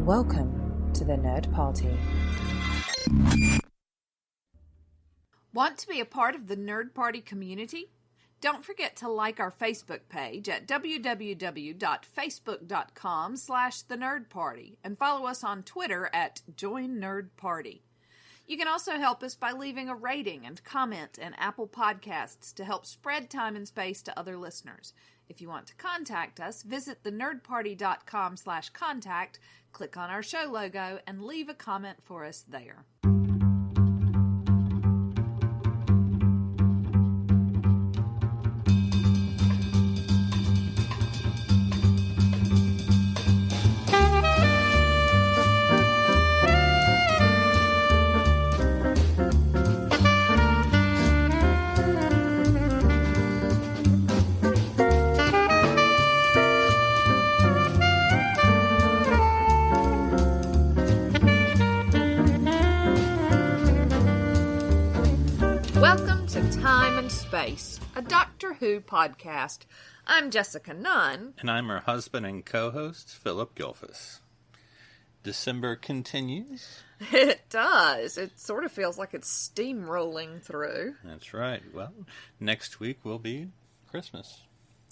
Welcome to the Nerd Party. Want to be a part of the Nerd Party community? Don't forget to like our Facebook page at www.facebook.com/thenerdparty and follow us on Twitter at @JoinNerdParty. You can also help us by leaving a rating and comment in Apple Podcasts to help spread Time and Space to other listeners. If you want to contact us, visit thenerdparty.com/contact, click on our show logo, and leave a comment for us there. Welcome to Time and Space, a Doctor Who podcast. I'm Jessica Nunn. And I'm her husband and co-host, Phillip Gilfus. December continues. It does. It sort of feels like it's steamrolling through. That's right. Well, next week will be Christmas.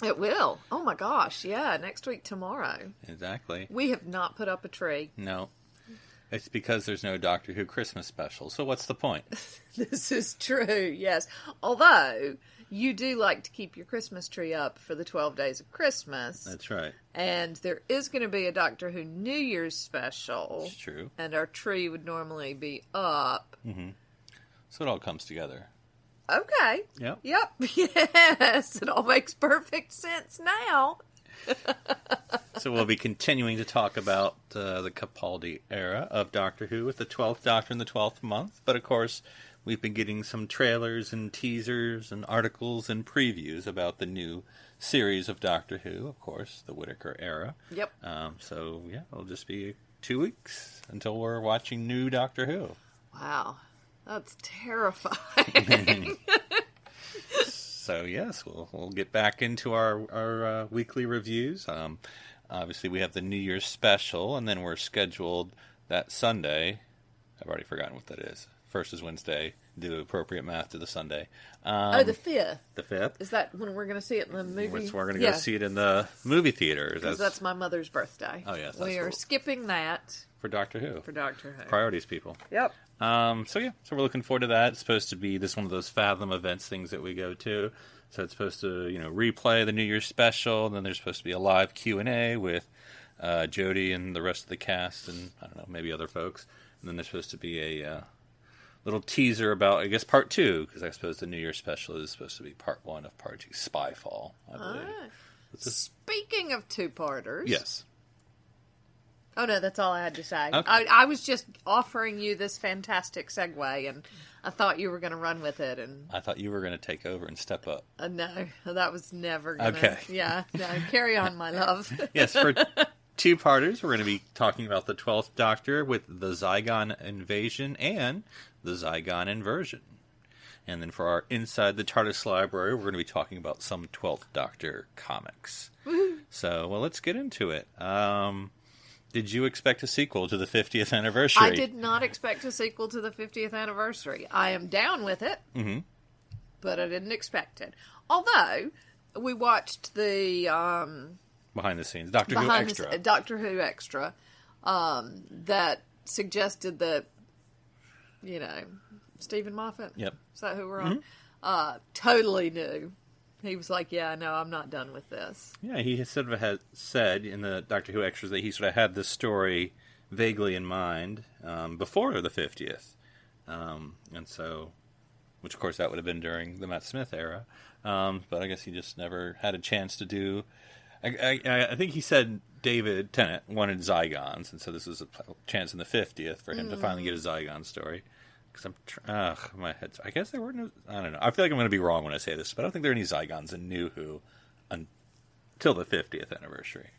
It will. Oh my gosh, yeah, next week tomorrow. Exactly. We have not put up a tree. No. It's because there's no Doctor Who Christmas special, so what's the point? This is true, yes. Although, you do like to keep your Christmas tree up for the 12 days of Christmas. That's right. And there is going to be a Doctor Who New Year's special. It's true. And our tree would normally be up. Mm-hmm. So it all comes together. Okay. Yep. Yep. Yes. It all makes perfect sense now. So we'll be continuing to talk about the Capaldi era of Doctor Who with the 12th Doctor in the 12th month. But of course, we've been getting some trailers and teasers and articles and previews about the new series of Doctor Who, of course, the Whittaker era. Yep. So, yeah, it'll just be 2 weeks until we're watching new Doctor Who. Wow. That's terrifying. So, yes, we'll get back into our weekly reviews. Obviously, we have the New Year's special, and then we're scheduled that Sunday. I've already forgotten what that is. First is Wednesday. Do appropriate math to the Sunday. The 5th. The 5th? Is that when we're going to see it in the movie? We're going to go see it in the movie theaters. Because that's my mother's birthday. Oh, yes. We are skipping that. For Doctor Who. For Doctor Who. Priorities, people. Yep. So we're looking forward to that. It's supposed to be one of those Fathom events things that we go to. So it's supposed to, replay the New Year's special. And then there's supposed to be a live Q&A with Jodie and the rest of the cast and, I don't know, maybe other folks. And then there's supposed to be a little teaser about, I guess, part 2. Because I suppose the New Year's special is supposed to be part 1 of part 2, Spyfall, I believe. Speaking of two-parters. Yes. Oh, no, that's all I had to say. Okay. I was just offering you this fantastic segue, and I thought you were going to run with it. And I thought you were going to take over and step up. No, that was never going to. Okay. Yeah, no, carry on, my love. Yes, for two-parters, we're going to be talking about the 12th Doctor with the Zygon Invasion and the Zygon Inversion. And then for our Inside the TARDIS library, we're going to be talking about some 12th Doctor comics. Woo-hoo. So, well, let's get into it. Did you expect a sequel to the 50th anniversary? I did not expect a sequel to the 50th anniversary. I am down with it, but I didn't expect it. Although, we watched the... behind the scenes. Doctor Who Extra. Doctor Who Extra. That suggested that, Stephen Moffat? Yep. Is that who we're on? Totally knew. He was like, yeah, no, I'm not done with this. Yeah, he sort of had said in the Doctor Who Extras that he sort of had this story vaguely in mind before the 50th. And so, which of course that would have been during the Matt Smith era. But I guess he just never had a chance to do... I think he said David Tennant wanted Zygons, and so this was a chance in the 50th for him to finally get a Zygon story. Because my head's... I guess there were no... I don't know. I feel like I'm going to be wrong when I say this, but I don't think there are any Zygons in New Who until the 50th anniversary.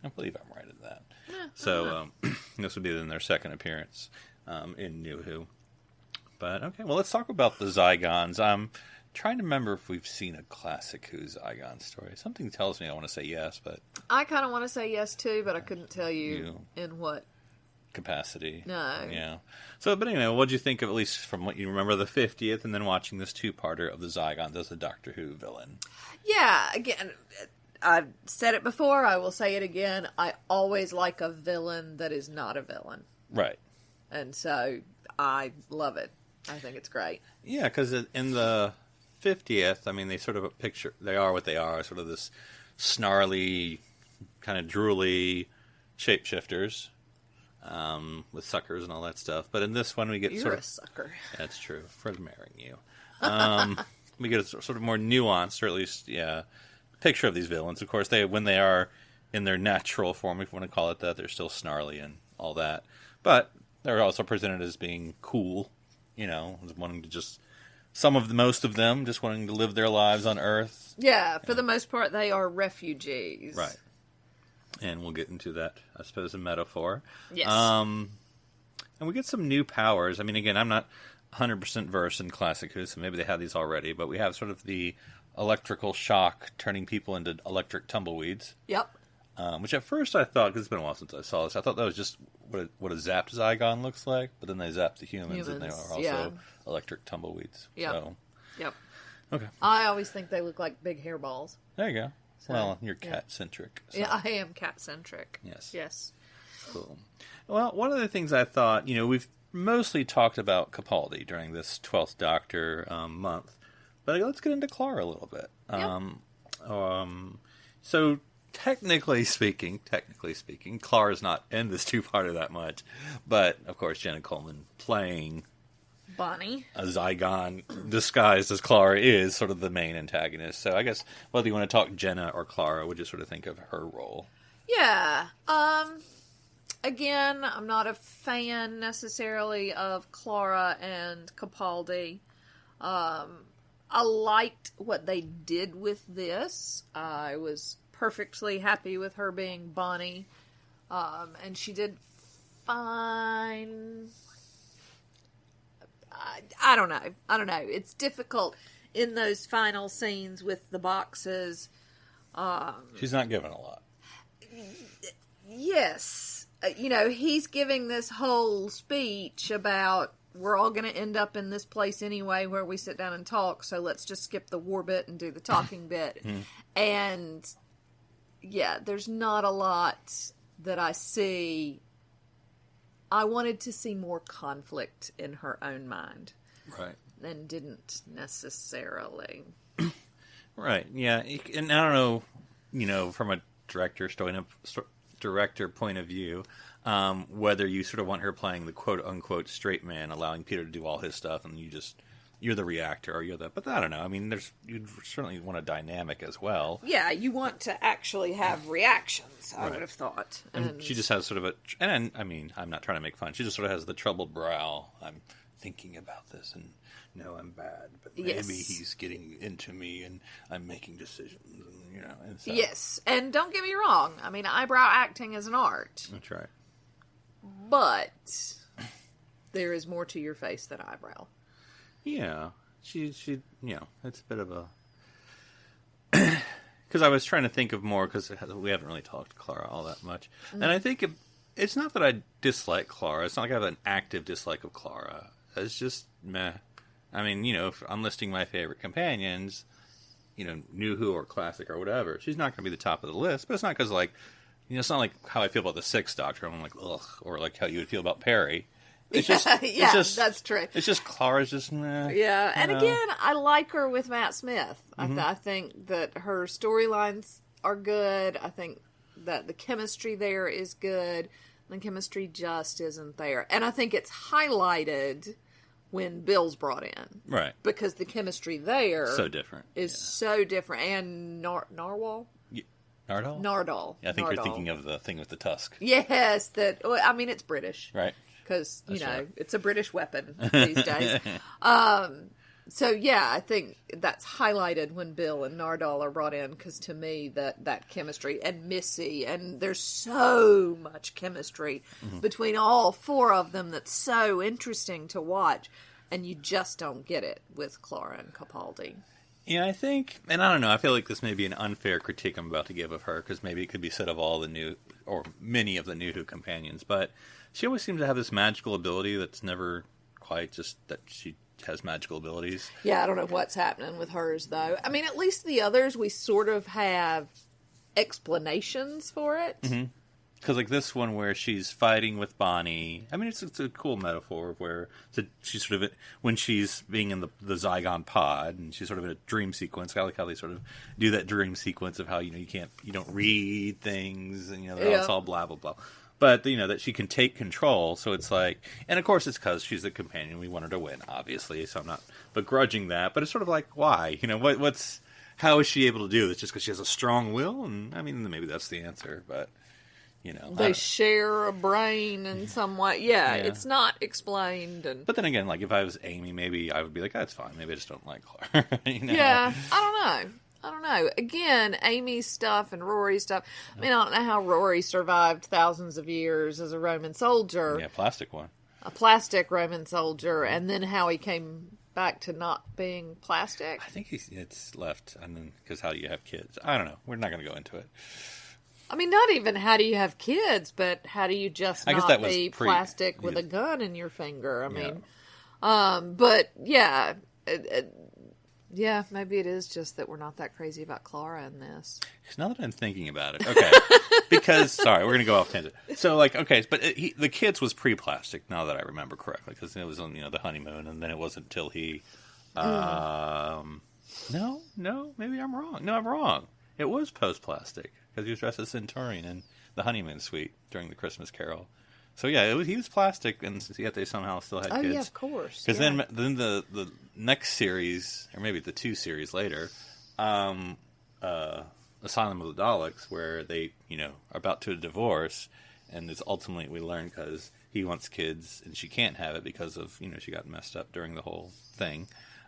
I believe I'm right in that. Yeah, so this would be then their second appearance in New Who. But, okay, well, let's talk about the Zygons. I'm trying to remember if we've seen a classic Who Zygon story. Something tells me I want to say yes, but... I kind of want to say yes, too, but I couldn't tell you in what capacity. No. Yeah. So, but anyway, what'd you think of, at least from what you remember, the 50th, and then watching this two-parter of the Zygons as a Doctor Who villain? Yeah, again, I've said it before, I will say it again. I always like a villain that is not a villain. Right. And so I love it. I think it's great. Yeah, because in the 50th, I mean, they sort of they are what they are, sort of this snarly, kind of drooly shapeshifters. With suckers and all that stuff. But in this one, we get You're a sucker. That's true, for marrying you. We get a sort of more nuanced, or at least, picture of these villains. Of course, when they are in their natural form, if you want to call it that, they're still snarly and all that. But they're also presented as being cool, wanting to just... most of them just wanting to live their lives on Earth. Yeah, for the most part, they are refugees. Right. And we'll get into that, I suppose, a metaphor. Yes. And we get some new powers. I mean, again, I'm not 100% versed in Classic Who, so maybe they have these already, but we have sort of the electrical shock turning people into electric tumbleweeds. Yep. Which at first I thought, because it's been a while since I saw this, I thought that was just what a zapped Zygon looks like, but then they zap the humans and they are also electric tumbleweeds. Yep. So. Yep. Okay. I always think they look like big hairballs. There you go. So, well, you're cat-centric. So. Yeah, I am cat-centric. Yes. Yes. Cool. Well, one of the things I thought, we've mostly talked about Capaldi during this 12th Doctor month, but let's get into Clara a little bit. Yep. So, technically speaking, Clara's not in this two-parter that much, but, of course, Jenna Coleman playing... Bonnie. A Zygon disguised as Clara is sort of the main antagonist. So I guess whether you want to talk Jenna or Clara, would you sort of think of her role? Yeah. Again, I'm not a fan necessarily of Clara and Capaldi. I liked what they did with this. I was perfectly happy with her being Bonnie. And she did fine. I don't know. It's difficult in those final scenes with the boxes. She's not given a lot. Yes. He's giving this whole speech about we're all going to end up in this place anyway where we sit down and talk, so let's just skip the war bit and do the talking bit. And, yeah, there's not a lot that I see. I wanted to see more conflict in her own mind. Right. And didn't necessarily. Right, yeah. And I don't know, from a director point of view, whether you sort of want her playing the quote-unquote straight man, allowing Peter to do all his stuff, and you're the reactor, or you're the... But I don't know. I mean, you'd certainly want a dynamic as well. Yeah, you want to actually have reactions, I would have thought. And she just has sort of a... And, I mean, I'm not trying to make fun. She just sort of has the troubled brow. I'm thinking about this, and no, I'm bad, but maybe he's getting into me, and I'm making decisions, and, And so. Yes, and don't get me wrong. I mean, eyebrow acting is an art. That's right. But there is more to your face than eyebrow. Yeah, she, it's a bit of a... Because I was trying to think of more, because we haven't really talked to Clara all that much. And I think it's not that I dislike Clara. It's not like I have an active dislike of Clara. It's just meh. I mean, if I'm listing my favorite companions, New Who or Classic or whatever, she's not going to be the top of the list. But it's not because, it's not like how I feel about the Sixth Doctor. I'm like, ugh. Or like how you would feel about Perry. It's just, that's true. It's just Clara's just meh. Yeah, and again, I like her with Matt Smith. I think that her storylines are good. I think that the chemistry there is good. The chemistry just isn't there. And I think it's highlighted when Bill's brought in. Right. Because the chemistry there so different. Is so different. And Narwhal? Nardole? Nardole. Yeah, I think you're thinking of the thing with the tusk. Yes, it's British. Right. Because, it's a British weapon these days. So, yeah, I think that's highlighted when Bill and Nardole are brought in, because to me, that chemistry, and Missy, and there's so much chemistry between all four of them that's so interesting to watch, and you just don't get it with Clara and Capaldi. Yeah, I think, and I don't know, I feel like this may be an unfair critique I'm about to give of her, because maybe it could be said of all the new, or many of the new Who companions, but she always seems to have this magical ability that's never quite just that she has magical abilities. Yeah, I don't know what's happening with hers, though. I mean, at least the others, we sort of have explanations for it. Mm-hmm. Because, like, this one where she's fighting with Bonnie, I mean, it's a cool metaphor where she's sort of, when she's being in the Zygon pod, and she's sort of in a dream sequence. I like how they sort of do that dream sequence of how, you don't read things, and, it's all blah, blah, blah. But, that she can take control, so it's like, and of course it's because she's the companion, we want her to win, obviously, so I'm not begrudging that, but it's sort of like, why? How is she able to do this? Just because she has a strong will? And, I mean, maybe that's the answer, but... They share a brain in some way. Yeah, it's not explained. But then again, like, if I was Amy, maybe I would be like, that's fine. Maybe I just don't like Clara. Yeah, I don't know. Again, Amy's stuff and Rory's stuff. I mean, I don't know how Rory survived thousands of years as a Roman soldier. Yeah, plastic one. A plastic Roman soldier, and then how he came back to not being plastic. I think it's left, and then because how do you have kids? I don't know. We're not going to go into it. I mean, not even how do you have kids, but how do you just not be plastic with a gun in your finger? I mean, but yeah, yeah, maybe it is just that we're not that crazy about Clara in this. Now that I'm thinking about it, okay, because sorry, we're gonna go off tangent. So, like, okay, but the kids was pre-plastic. Now that I remember correctly, because it was on the honeymoon, and then it wasn't until he. No, maybe I'm wrong. No, I'm wrong. It was post-plastic. Because he was dressed as Centaurian in the honeymoon suite during the Christmas Carol. So yeah, he was plastic, and yet they somehow still had kids. Oh yeah, of course. Because then the next series, or maybe the 2 series later, Asylum of the Daleks, where they are about to divorce, and it's ultimately we learn because he wants kids and she can't have it because of she got messed up during the whole thing.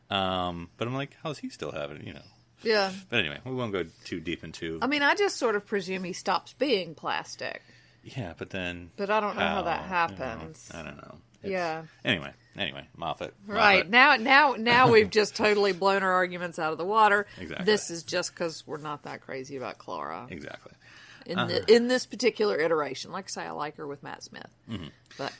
But I'm like, how's he still having it? Yeah. But anyway, we won't go too deep into... I mean, I just sort of presume he stops being plastic. Yeah, but then... But I don't know how that happens. I don't know. Anyway, Moffat. Right. Now we've just totally blown our arguments out of the water. Exactly. This is just because we're not that crazy about Clara. Exactly. In this particular iteration. Like I say, I like her with Matt Smith. Mm-hmm. But...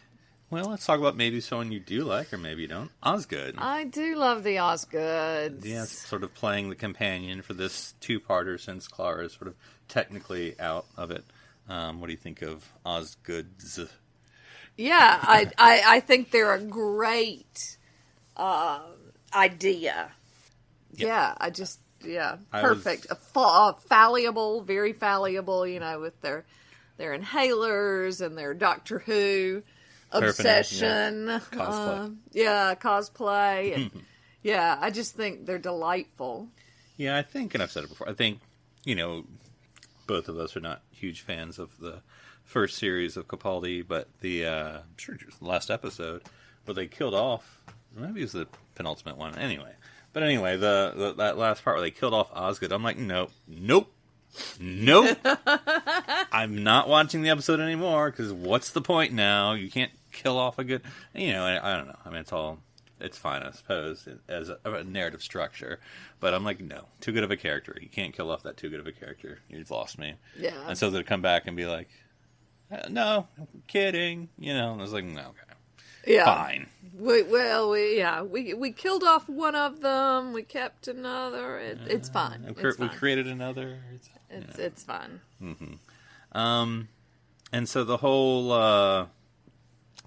Well, let's talk about maybe someone you do like or maybe you don't. Osgood. I do love the Osgoods. Yeah, sort of playing the companion for this 2-parter since Clara is sort of technically out of it. What do you think of Osgoods? Yeah, I think they're a great idea. Yep. Perfect. Fallible, very fallible, with their inhalers and their Doctor Who obsession, cosplay, and I just think they're delightful. Yeah, I think, and I've said it before, I think, both of us are not huge fans of the first series of Capaldi, but I'm sure it was the last episode, where they killed off, maybe it was the penultimate one, but anyway, that last part where they killed off Osgood, I'm like, nope. I'm not watching the episode anymore, because what's the point now? You can't kill off a good... I don't know. I mean, it's fine, I suppose, as a narrative structure. But I'm like, no. Too good of a character. You can't kill off that too good of a character. You've lost me. Yeah. And so they'd come back and be like, no, I'm kidding. And I was like, no, okay. Yeah. Fine. We killed off one of them. We kept another. It's fine. We created another. It's fine. Mm-hmm. And so the whole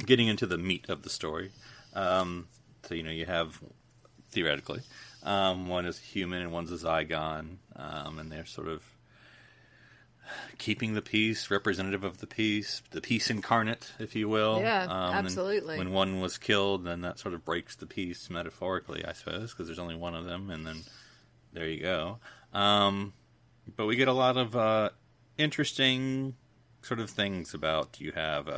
getting into the meat of the story. So you have theoretically one is human and one's a Zygon, and they're sort of keeping the peace, representative of the peace incarnate, if you will. Yeah, absolutely. When one was killed, then that sort of breaks the peace metaphorically, I suppose, because there's only one of them, and then there you go. But we get a lot of interesting sort of things about you have.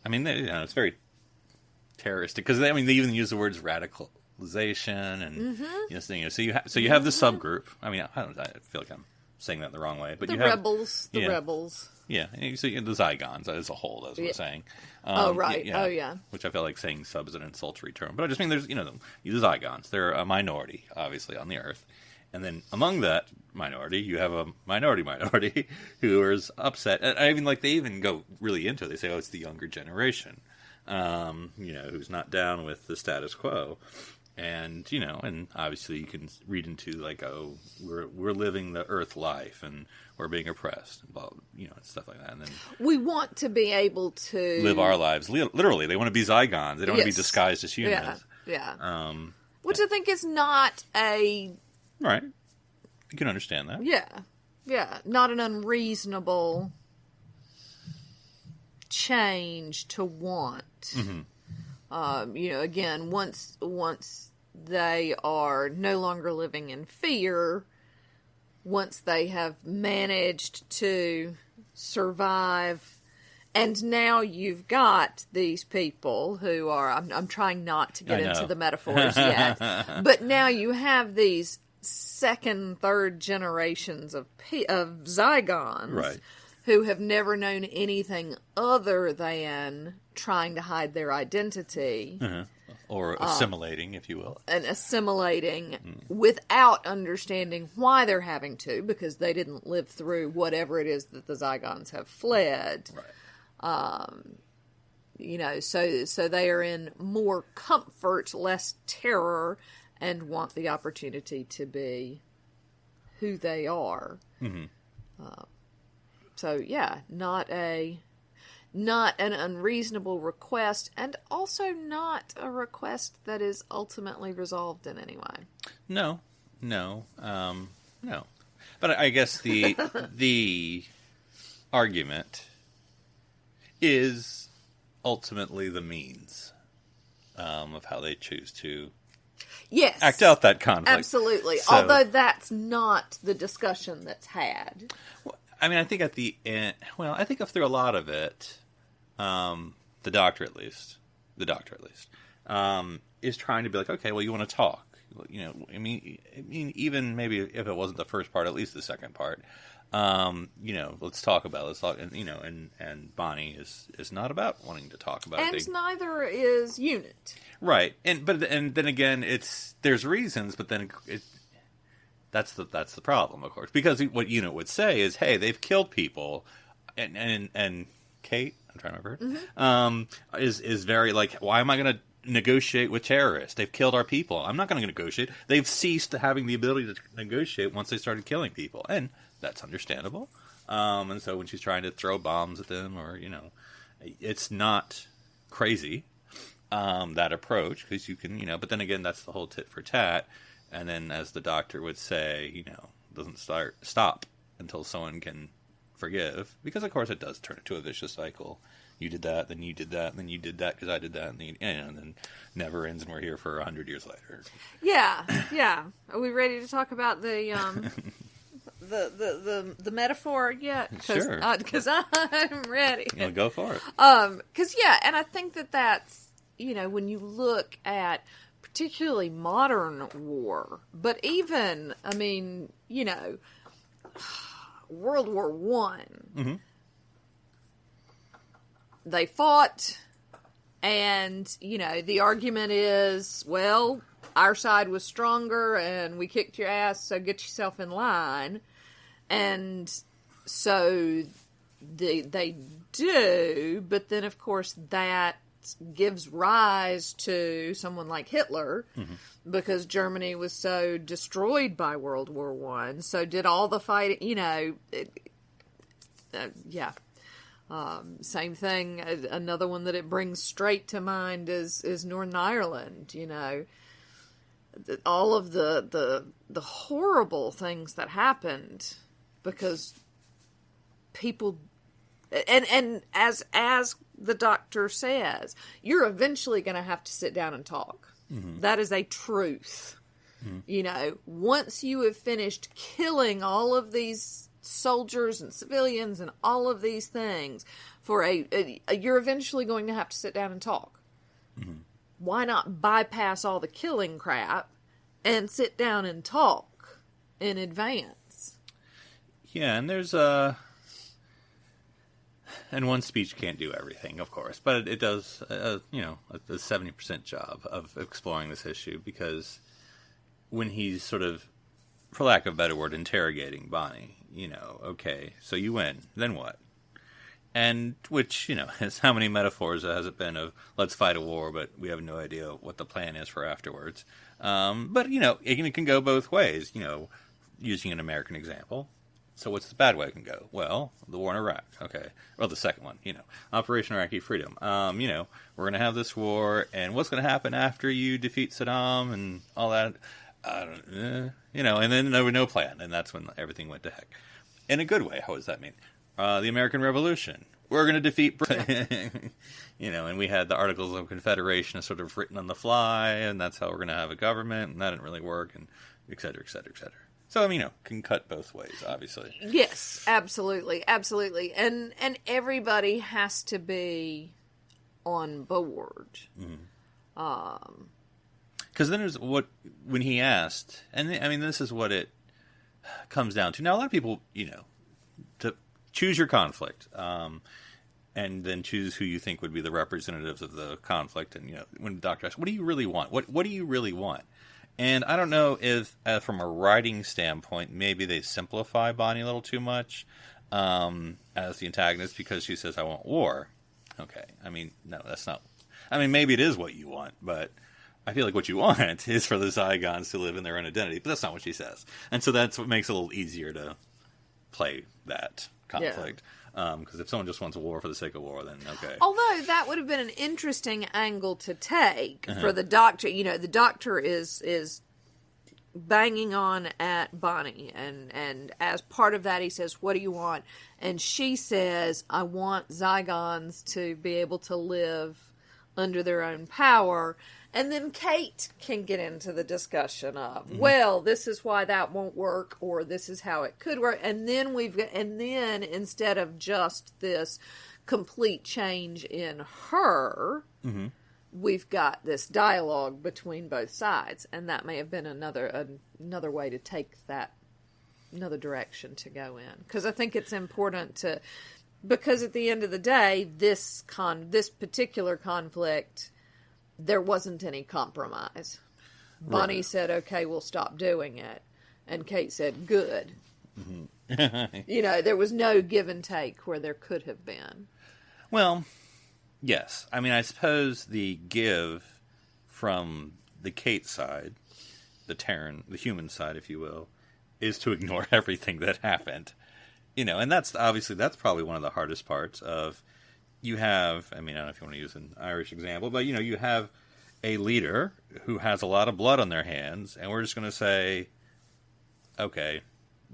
It's very terroristic because they even use the words radicalization and so you have the subgroup. I mean, I feel like I'm saying that the wrong way, but rebels. Yeah, and so the Zygons as a whole, that's what I'm saying. Right. Yeah, Oh, yeah. Which I feel like saying sub is an insultory term. But I just mean there's, the Zygons. They're a minority, obviously, on the Earth. And then among that minority, you have a minority who is upset. And they even go really into it. They say, oh, it's the younger generation, who's not down with the status quo. And, and obviously you can read into like, oh, we're living the Earth life and we're being oppressed, and blah, and stuff like that. And then we want to be able to live our lives. Literally, they want to be Zygons. They don't want to be disguised as humans. Yeah. Which I think is not a... Right. You can understand that. Yeah. Not an unreasonable change to want. Mm-hmm. Again, once they are no longer living in fear, once they have managed to survive, and now you've got these people who are, I'm trying not to get into the metaphors yet, but now you have these second, third generations of Zygons, right, who have never known anything other than trying to hide their identity. Or assimilating, if you will. And assimilating without understanding why they're having to, because they didn't live through whatever it is that the Zygons have fled. Right. So they are in more comfort, less terror, and want the opportunity to be who they are. Mm-hmm. Not an unreasonable request, and also not a request that is ultimately resolved in any way. No. But I guess the argument is ultimately the means of how they choose to act out that conflict. Absolutely. So, although that's not the discussion that's had. Well, I mean, I think at the end, I think if through a lot of it, the doctor at least, is trying to be like, okay, well, you want to talk. I mean, even maybe if it wasn't the first part, at least the second part. Let's talk about it. Let's talk, and Bonnie is not about wanting to talk about it. And neither is UNIT. Right, and then again, there's reasons, but then that's the problem, of course, because what UNIT would say is, hey, they've killed people, and Kate, I'm trying to remember her, is very like, why am I going to negotiate with terrorists? They've killed our people. I'm not going to negotiate. They've ceased having the ability to negotiate once they started killing people, and that's understandable. And so when she's trying to throw bombs at them, or it's not crazy that approach, because you can but then again, that's the whole tit for tat. And then, as the doctor would say, doesn't stop until someone can forgive, because of course it does turn into a vicious cycle. You did that, then you did that, and then you did that because I did that, and then never ends, and we're here for 100 years later. Yeah. Are we ready to talk about the metaphor yet? Sure. Because I'm ready. Go for it. Because and I think that's when you look at particularly modern war, but even World War One. Mm-hmm. They fought, and, the argument is, well, our side was stronger, and we kicked your ass, so get yourself in line. And so they do, but then, of course, that gives rise to someone like Hitler, because Germany was so destroyed by World War One. So did all the fighting, same thing. Another one that it brings straight to mind is Northern Ireland. All of the horrible things that happened because people, and as the doctor says, you're eventually going to have to sit down and talk. Mm-hmm. That is a truth. Mm-hmm. Once you have finished killing all of these soldiers and civilians and all of these things you're eventually going to have to sit down and talk. Mm-hmm. Why not bypass all the killing crap and sit down and talk in advance? Yeah, and there's And one speech can't do everything, of course, but it does, a 70% job of exploring this issue, because when he's sort of, for lack of a better word, interrogating Bonnie, okay, so you win, then what? And which, is how many metaphors has it been of, let's fight a war, but we have no idea what the plan is for afterwards. But, it can go both ways, using an American example. So what's the bad way it can go? Well, the war in Iraq. Okay. Well, the second one, Operation Iraqi Freedom. We're going to have this war, and what's going to happen after you defeat Saddam and all that? And then there was no plan, and that's when everything went to heck. In a good way. What does that mean? The American Revolution. We're going to defeat Britain. And we had the Articles of Confederation sort of written on the fly, and that's how we're going to have a government, and that didn't really work, and et cetera, et cetera, et cetera. So, can cut both ways, obviously. Yes, absolutely, absolutely. And everybody has to be on board. Mm-hmm. Because then there's when he asked, and this is what it comes down to. Now, a lot of people, to choose your conflict, and then choose who you think would be the representatives of the conflict. And, when the doctor asks, what do you really want? What do you really want? And I don't know if, from a writing standpoint, maybe they simplify Bonnie a little too much as the antagonist, because she says, I want war. Okay. No, that's not... maybe it is what you want, but I feel like what you want is for the Zygons to live in their own identity, but that's not what she says. And so that's what makes it a little easier to play that conflict. Because if someone just wants a war for the sake of war, then okay. Although that would have been an interesting angle to take for the Doctor. The Doctor is banging on at Bonnie, and as part of that, he says, "What do you want?" And she says, "I want Zygons to be able to live under their own power." And then Kate can get into the discussion of, well, this is why that won't work, or this is how it could work. And then instead of just this complete change in her, we've got this dialogue between both sides. And that may have been another way to take that, another direction to go in. Because I think it's important to, because at the end of the day, this particular conflict, there wasn't any compromise. Bonnie said, okay, we'll stop doing it. And Kate said, good. There was no give and take where there could have been. Well, yes. I suppose the give from the Kate side, the Terran, the human side, if you will, is to ignore everything that happened. And that's probably one of the hardest parts of... You have, I don't know if you want to use an Irish example, but, you have a leader who has a lot of blood on their hands, and we're just going to say, okay,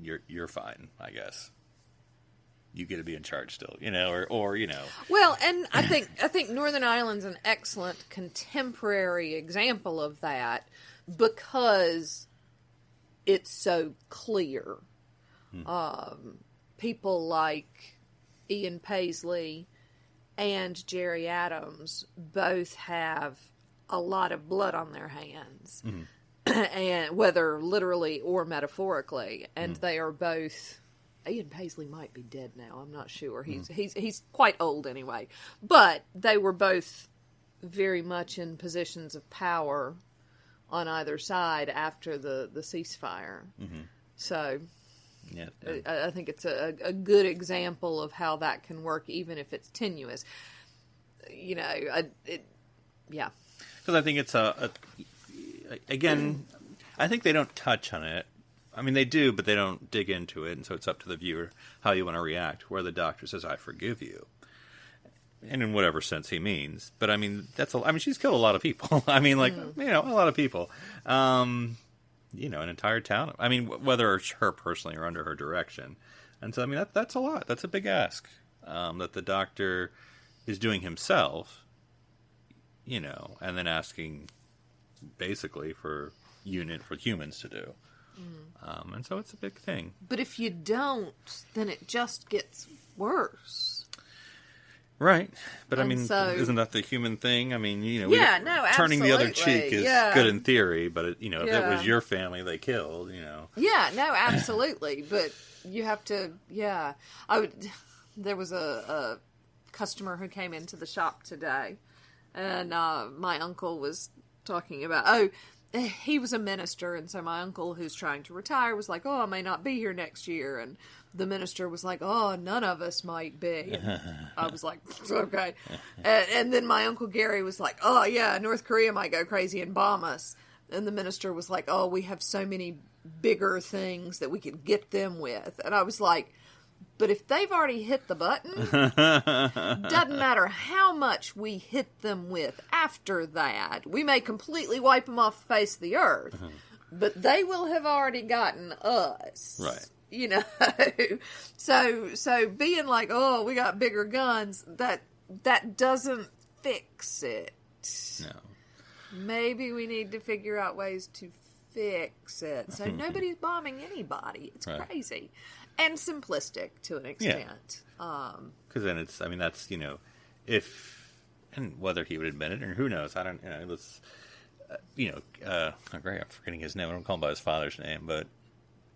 you're fine, I guess. You get to be in charge still, or. Well, and I think Northern Ireland's an excellent contemporary example of that, because it's so clear. People like Ian Paisley and Jerry Adams both have a lot of blood on their hands, and whether literally or metaphorically, and they are both. Ian Paisley might be dead now. I'm not sure. He's quite old anyway, but they were both very much in positions of power on either side after the ceasefire. So. Yeah, I think it's a good example of how that can work, even if it's tenuous. Yeah. Because I think it's again, I think they don't touch on it. They do, but they don't dig into it, and so it's up to the viewer how you want to react. Where the Doctor says, "I forgive you," and in whatever sense he means. But she's killed a lot of people. A lot of people. An entire town. Whether it's her personally or under her direction. And so, that's a lot. That's a big ask that the Doctor is doing himself, and then asking basically for UNIT, for humans to do. And so it's a big thing. But if you don't, then it just gets worse. Right. But isn't that the human thing? Turning the other cheek is good in theory, but if it was your family they killed, Yeah, no, absolutely. But you have to, there was a customer who came into the shop today, and my uncle was talking about, he was a minister, and so my uncle, who's trying to retire, was like, I may not be here next year, and the minister was like, none of us might be. And I was like, okay. And then my Uncle Gary was like, yeah, North Korea might go crazy and bomb us. And the minister was like, we have so many bigger things that we could get them with. And I was like, but if they've already hit the button, doesn't matter how much we hit them with after that. We may completely wipe them off the face of the earth, but they will have already gotten us. Right. You know, so being like, we got bigger guns, that doesn't fix it. No. Maybe we need to figure out ways to fix it. So nobody's bombing anybody. It's crazy. And simplistic to an extent. Because then it's, that's, if, and whether he would admit it, or who knows, I don't, let's, I'm forgetting his name, I don't call him by his father's name, but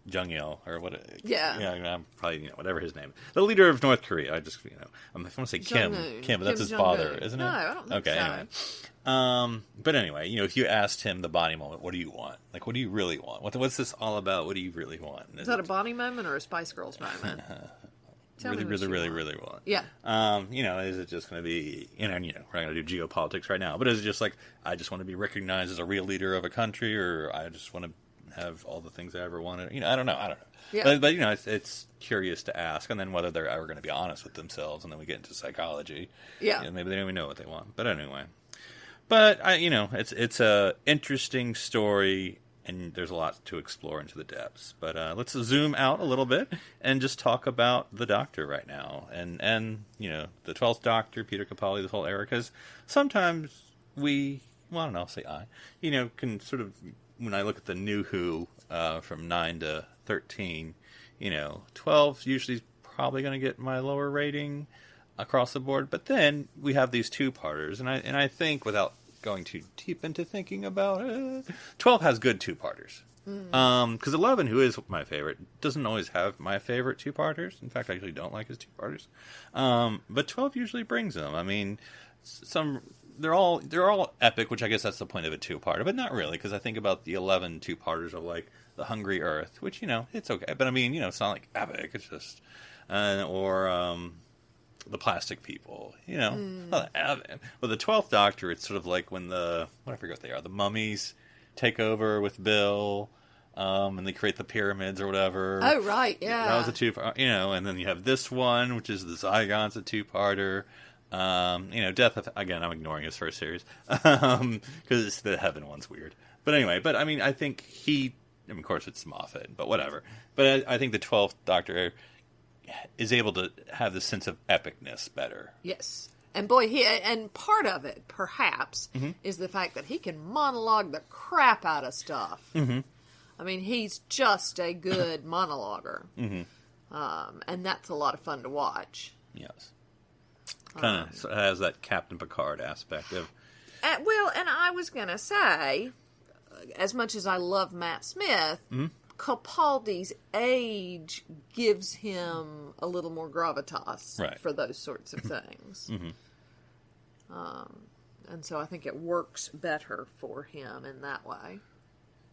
Jung-il, or what? I'm probably, whatever his name. The leader of North Korea. I just, I want to say Kim, but that's his father, isn't it? No, I don't think so. Anyway. But anyway, if you asked him the Bonnie moment, what do you want? Like, what do you really want? What's this all about? What do you really want? Is that a Bonnie moment or a Spice Girls moment? really want. Yeah. Is it just going to be, we're not going to do geopolitics right now, but is it just like, I just want to be recognized as a real leader of a country, or I just want to have all the things I ever wanted? I don't know. Yeah. But it's curious to ask, and then whether they're ever going to be honest with themselves, and then we get into psychology. Yeah. Maybe they don't even know what they want. But anyway. But it's a interesting story, and there's a lot to explore into the depths. But let's zoom out a little bit and just talk about the Doctor right now, and the 12th Doctor, Peter Capaldi, this whole era, because sometimes can sort of, when I look at the new Who from 9 to 13, 12 usually is probably going to get my lower rating across the board. But then we have these two-parters, and I think, without going too deep into thinking about it, 12 has good two-parters. Because 11, who is my favorite, doesn't always have my favorite two-parters. In fact, I usually don't like his two-parters. But 12 usually brings them. They're all epic, which I guess that's the point of a two-parter, but not really, because I think about the 11 two-parters of, like, The Hungry Earth, which, it's okay. But, it's not, like, epic. It's just... or The Plastic People, not epic. With the 12th Doctor, it's sort of like when I forget what they are, the mummies take over with Bill, and they create the pyramids or whatever. Oh, right, yeah. That was a two-part, and then you have this one, which is the Zygon's a two-parter. Death of, again, I'm ignoring his first series, because the Heaven one's weird. But anyway, I think of course it's Moffat, but whatever. But I think the 12th Doctor is able to have the sense of epicness better. Yes. And boy, and part of it, perhaps, is the fact that he can monologue the crap out of stuff. He's just a good monologuer. And that's a lot of fun to watch. Yes. Kind of has that Captain Picard aspect of... and I was going to say, as much as I love Matt Smith, Capaldi's age gives him a little more gravitas for those sorts of things. And so I think it works better for him in that way.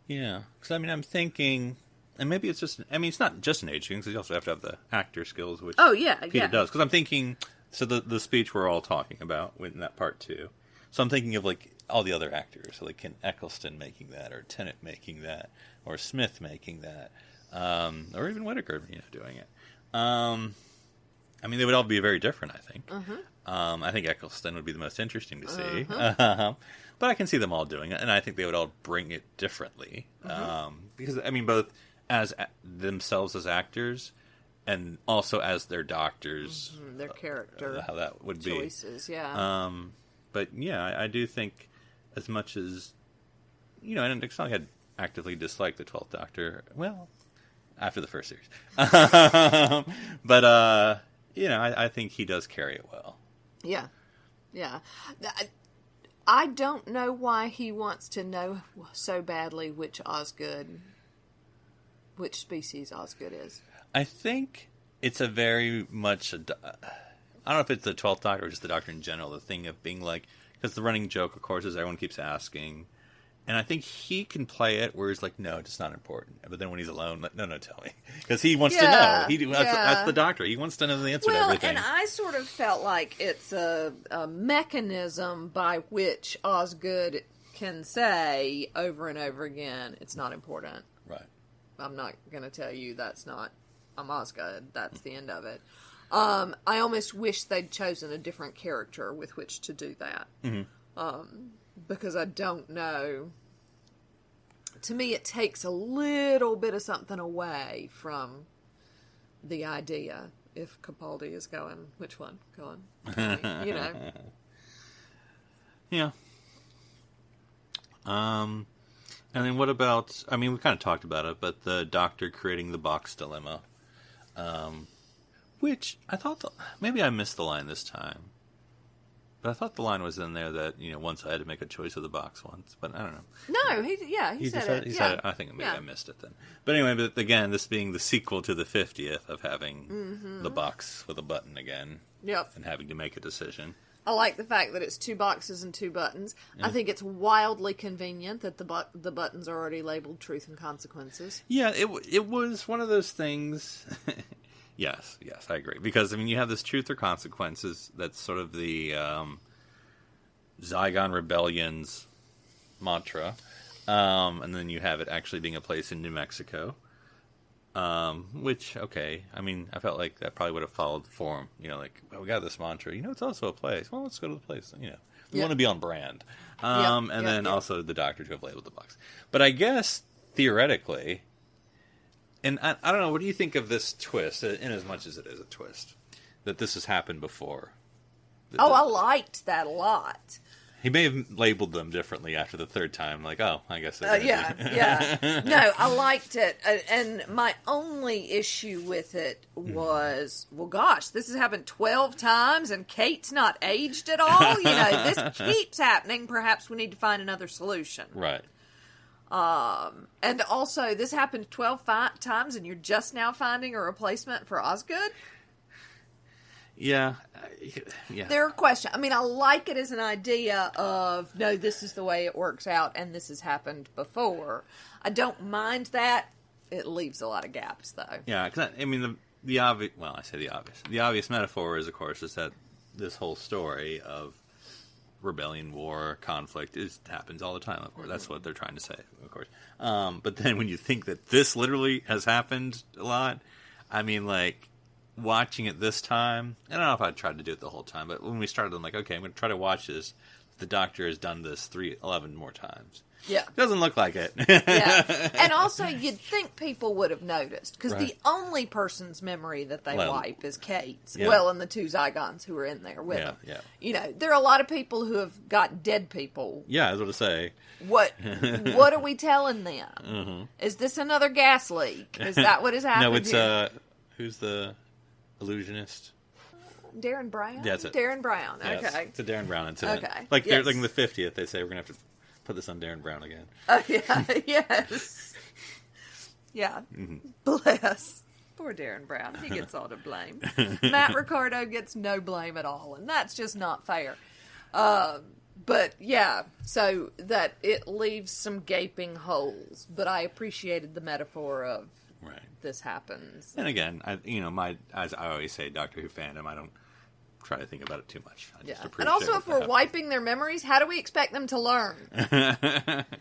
Yeah. Because, I'm thinking... And maybe it's just... it's not just an age thing, because you also have to have the actor skills, which Peter does. Because I'm thinking... So the speech we're all talking about in that part 2. So I'm thinking of, like, all the other actors. So, like, Ken Eccleston making that, or Tennant making that, or Smith making that, or even Whittaker, doing it. They would all be very different, I think. I think Eccleston would be the most interesting to see. But I can see them all doing it, and I think they would all bring it differently. Because, both as themselves as actors... and also as their doctors, their character, how that would choices, be. But yeah, I do think, as much as and it's not like I'd actively dislike the 12th Doctor. Well, after the first series, but I think he does carry it well. Yeah. I don't know why he wants to know so badly which species Osgood is. I think it's a very much I don't know if it's the 12th Doctor or just the Doctor in general, the thing of being like, because the running joke, of course, is everyone keeps asking. And I think he can play it where he's like, no, it's not important. But then when he's alone, like, no, tell me. Because he wants to know. That's the Doctor. He wants to know the answer to everything. And I sort of felt like it's a mechanism by which Osgood can say over and over again, it's not important. Right. I'm not going to tell you I'm Osgood. That's the end of it. I almost wish they'd chosen a different character with which to do that. Mm-hmm. Because I don't know. To me, it takes a little bit of something away from the idea. If Capaldi is going, which one? Go on. You know. Yeah. And then what about, I mean, we kind of talked about it, but the Doctor creating the box dilemma. Which I thought, maybe I missed the line this time. But I thought the line was in there that, once I had to make a choice of the box once. But I don't know. No, he said it. He said it. I think maybe I missed it then. But anyway, but again, this being the sequel to the 50th of having the box with a button again. Yep. And having to make a decision. I like the fact that it's 2 boxes and 2 buttons. Yeah. I think it's wildly convenient that the buttons are already labeled truth and consequences. Yeah, it was one of those things... Yes, I agree. Because, I mean, you have this truth or consequences that's sort of the Zygon Rebellion's mantra. And then you have it actually being a place in New Mexico. Which, okay, I mean, I felt like that probably would have followed the form. Like, well, we got this mantra. It's also a place. Well, let's go to the place. We want to be on brand. Also the Doctor to have labeled the box. But I guess, theoretically... And I don't know, what do you think of this twist, in as much as it is a twist, that this has happened before? I liked that a lot. He may have labeled them differently after the 3rd time, like, oh, I guess they're yeah. No, I liked it. And my only issue with it was, well, gosh, this has happened 12 times and Kate's not aged at all. This keeps happening. Perhaps we need to find another solution. Right. And also, this happened 12 times, and you're just now finding a replacement for Osgood? Yeah. There are questions. I mean, I like it as an idea of, no, this is the way it works out, and this has happened before. I don't mind that. It leaves a lot of gaps, though. Yeah, because, I mean, the obvious, well, I say the obvious. The obvious metaphor is, of course, is that this whole story of rebellion, war, conflict happens all the time, of course. That's what they're trying to say, of course. But then when you think that this literally has happened a lot, I mean, like, watching it this time, I don't know if I tried to do it the whole time, but when we started, I'm like, okay, I'm going to try to watch this. The Doctor has done this 11 more times. Yeah. Doesn't look like it. Yeah. And also, you'd think people would have noticed, because the only person's memory that they wipe is Kate's. Yeah. Well, and the 2 Zygons who are in there with them. Yeah. There are a lot of people who have got dead people. Yeah, I was going to say. What are we telling them? Mm-hmm. Is this another gas leak? Is that what has happened? No, it's, who's the illusionist? Darren Brown? Yeah, that's it. Darren Brown, okay. Yes, it's a Darren Brown incident. Okay. Like, like in the 50th, they say we're going to have to put this on Darren Brown again. Oh, yeah, yes. Yeah. Mm-hmm. Bless. Poor Darren Brown. He gets all the blame. Matt Ricardo gets no blame at all, and that's just not fair. But, yeah, so that it leaves some gaping holes, but I appreciated the metaphor of this happens. And again, as I always say, Doctor Who fandom, I don't try to think about it too much. I just appreciate and also, if we're wiping their memories, how do we expect them to learn?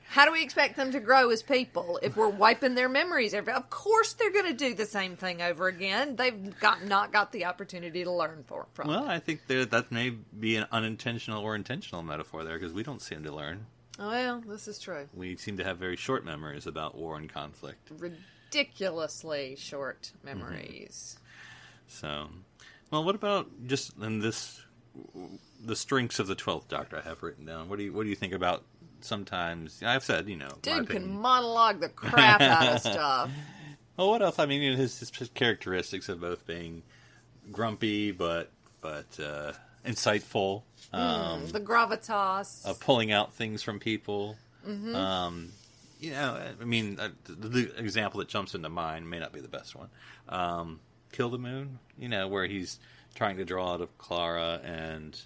How do we expect them to grow as people if we're wiping their memories? Of course they're going to do the same thing over again. They've not got the opportunity to learn from it. Well, I think that may be an unintentional or intentional metaphor there, because we don't seem to learn. Oh, well, this is true. We seem to have very short memories about war and conflict. Ridiculously short memories. So... Well, what about just in the strengths of the 12th Doctor I have written down? What do you think about sometimes? I've said, dude can monologue the crap out of stuff. Well, what else? I mean, his characteristics of both being grumpy but insightful. The gravitas of pulling out things from people. Mm-hmm. I mean, the example that jumps into mind may not be the best one. Kill the Moon, where he's trying to draw out of Clara and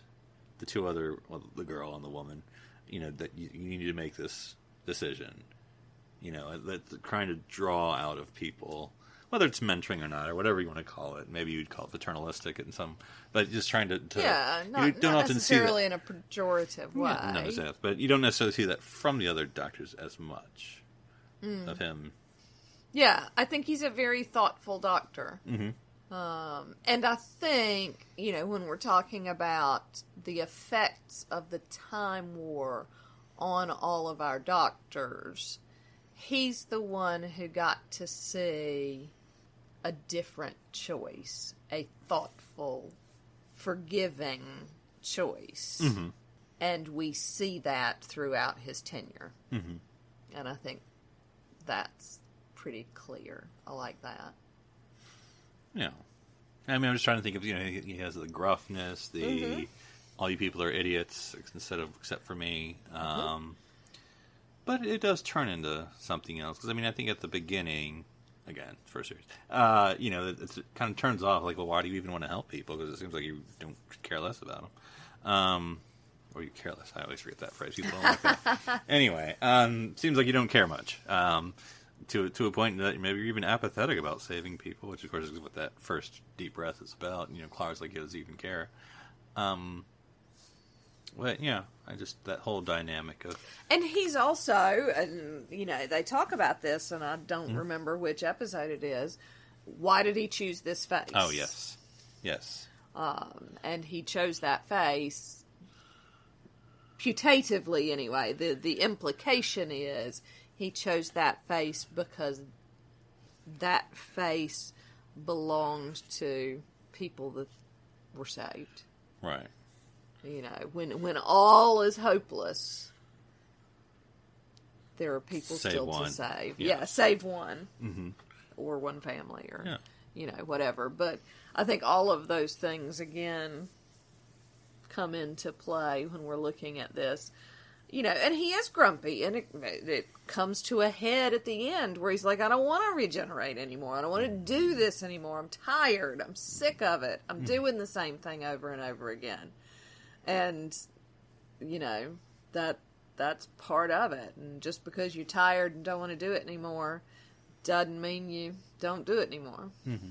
the two other, well, the girl and the woman, that you need to make this decision. Trying to draw out of people, whether it's mentoring or not, or whatever you want to call it. Maybe you'd call it paternalistic in some, but just trying to not necessarily in a pejorative way. Yeah, no, but you don't necessarily see that from the other doctors as much of him. Yeah, I think he's a very thoughtful doctor. Mm-hmm. And I think, when we're talking about the effects of the Time War on all of our doctors, he's the one who got to see a different choice, a thoughtful, forgiving choice. Mm-hmm. And we see that throughout his tenure. Mm-hmm. And I think that's pretty clear. I like that. Yeah. I mean, I'm just trying to think of, he has the gruffness, all you people are idiots, except for me. But it does turn into something else. Because, I think at the beginning, again, first series, it kind of turns off, like, well, why do you even want to help people? Because it seems like you don't care less about them. Or you care less. I always forget that phrase. People don't like that. Anyway, seems like you don't care much. To a point that maybe you're even apathetic about saving people, which, of course, is what that first deep breath is about. Clara's like, does he even care? But, that whole dynamic of... And he's also, they talk about this, and I don't remember which episode it is. Why did he choose this face? Oh, yes. Yes. And he chose that face, putatively anyway. The implication is he chose that face because that face belonged to people that were saved. Right. When all is hopeless, there are people still to save. Yeah, save one. Mm-hmm. Or one family, or, whatever. But I think all of those things, again, come into play when we're looking at this. And he is grumpy, and it comes to a head at the end where he's like, I don't want to regenerate anymore. I don't want to do this anymore. I'm tired. I'm sick of it. I'm doing the same thing over and over again. And, that's part of it. And just because you're tired and don't want to do it anymore doesn't mean you don't do it anymore. Mm-hmm.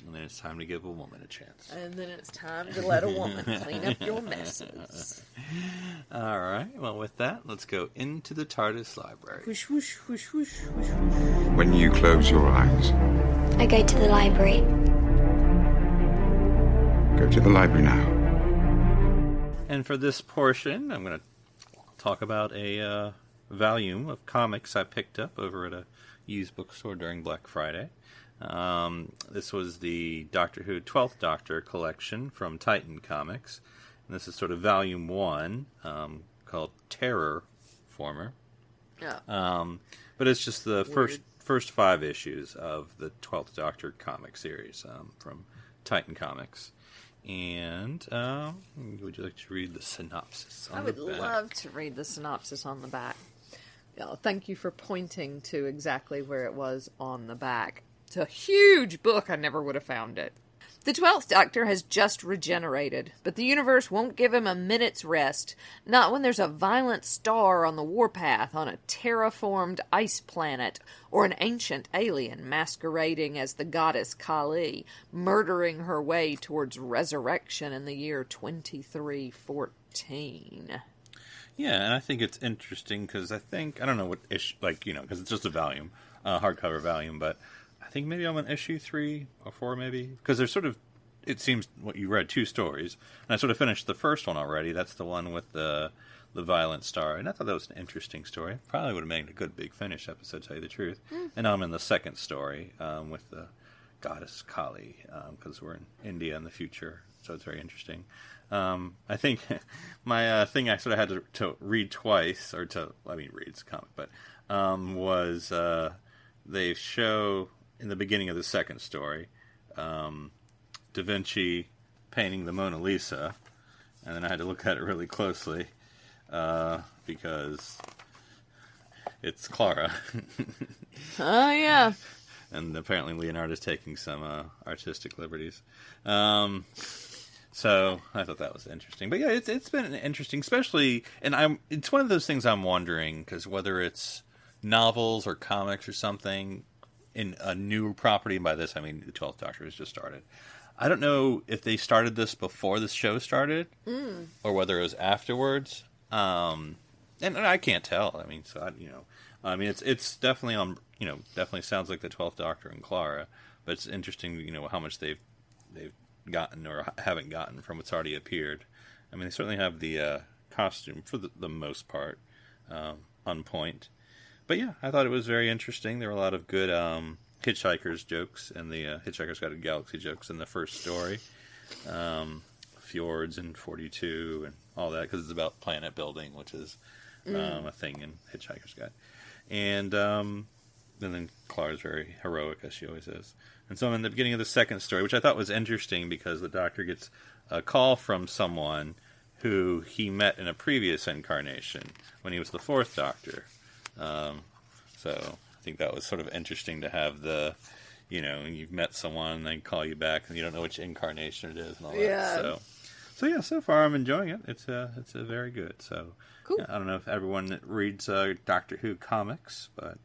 And then it's time to give a woman a chance. And then it's time to let a woman clean up your messes. All right. Well, with that, let's go into the TARDIS library. Whoosh, whoosh, whoosh, whoosh, whoosh, whoosh. When you close your eyes, I go to the library. Go to the library now. And for this portion, I'm going to talk about a volume of comics I picked up over at a used bookstore during Black Friday. This was the Doctor Who 12th Doctor collection from Titan Comics. And this is sort of volume 1, called Terror Former. Yeah. But it's just the first 5 issues of the 12th Doctor comic series from Titan Comics. And would you like to read the synopsis on the back? I would love to read the synopsis on the back. Thank you for pointing to exactly where it was on the back. It's a huge book. I never would have found it. The 12th Doctor has just regenerated, but the universe won't give him a minute's rest, not when there's a violent star on the warpath on a terraformed ice planet, or an ancient alien masquerading as the goddess Kali, murdering her way towards resurrection in the year 2314. Yeah, and I think it's interesting because I don't know what issue, because it's just a volume, hardcover volume, but I think maybe I'm on issue 3 or 4 maybe, because there's sort of, it seems, what you read 2 stories, and I sort of finished the first one already. That's the one with the violent star, and I thought that was an interesting story. Probably would have made a good big finish episode, to tell you the truth. And now I'm in the second story with the goddess Kali, because we're in India in the future, so it's very interesting. I think my thing I sort of had to read twice, or read it's a comic, but was they show in the beginning of the second story Da Vinci painting the Mona Lisa, and then I had to look at it really closely because it's Clara. Oh, yeah. And apparently Leonardo's taking some artistic liberties. So I thought that was interesting. But yeah, it's been interesting, especially, and it's one of those things I'm wondering, because whether it's novels or comics or something in a new property, and by this I mean the 12th Doctor has just started. I don't know if they started this before the show started, or whether it was afterwards. And I can't tell. I mean, so it's definitely on. Definitely sounds like the 12th Doctor and Clara, but it's interesting. How much they've gotten or haven't gotten from what's already appeared. I mean, they certainly have the costume for the most part on point. But yeah, I thought it was very interesting. There were a lot of good Hitchhiker's jokes and the Hitchhiker's Guide to the Galaxy jokes in the first story. Fjords and 42 and all that, because it's about planet building, which is a thing in Hitchhiker's Guide. And then Clara's very heroic, as she always is. And so in the beginning of the second story, which I thought was interesting because the Doctor gets a call from someone who he met in a previous incarnation when he was the 4th Doctor. So I think that was sort of interesting to have you've met someone and they call you back and you don't know which incarnation it is and all that. So yeah, so far I'm enjoying it. It's a very good. So cool. Yeah, I don't know if everyone reads Doctor Who comics, but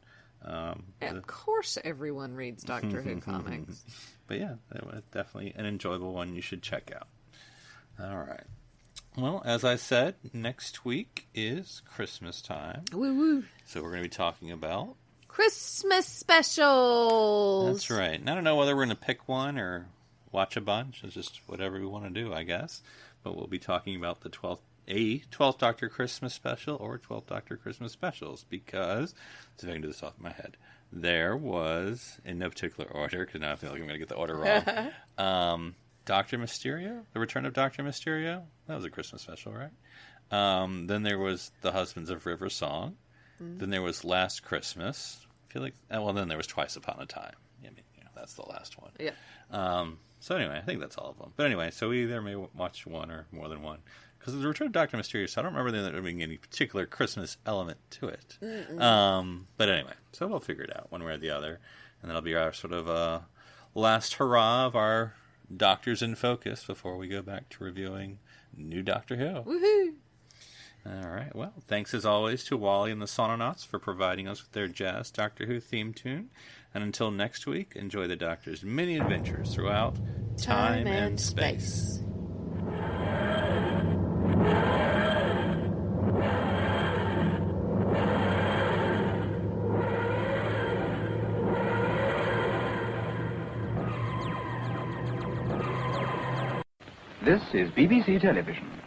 of course everyone reads Doctor Who comics. But yeah, it was definitely an enjoyable one you should check out. All right. Well, as I said, next week is Christmas time. Woo woo. So we're going to be talking about Christmas specials. That's right. And I don't know whether we're going to pick one or watch a bunch. It's just whatever we want to do, I guess. But we'll be talking about the 12th Doctor Christmas special or 12th Doctor Christmas specials, because, so if I can do this off my head, there was, in no particular order, because now I feel like I'm going to get the order wrong, Dr. Mysterio, The Return of Dr. Mysterio. That was a Christmas special, right? Then there was The Husbands of River Song. Then there was Last Christmas. I feel like, then there was Twice Upon a Time. I mean, that's the last one. Yeah. So anyway, I think that's all of them. But anyway, so we either may watch one or more than one. Because The Return of Dr. Mysterio, so I don't remember there being any particular Christmas element to it. But anyway, so we'll figure it out one way or the other. And that'll be our sort of last hurrah of our Doctors in Focus before we go back to reviewing new Doctor Who. Woohoo! All right, well, thanks as always to Wally and the Sononauts for providing us with their jazz Doctor Who theme tune. And until next week, enjoy the Doctor's many adventures throughout time and space. This is BBC Television.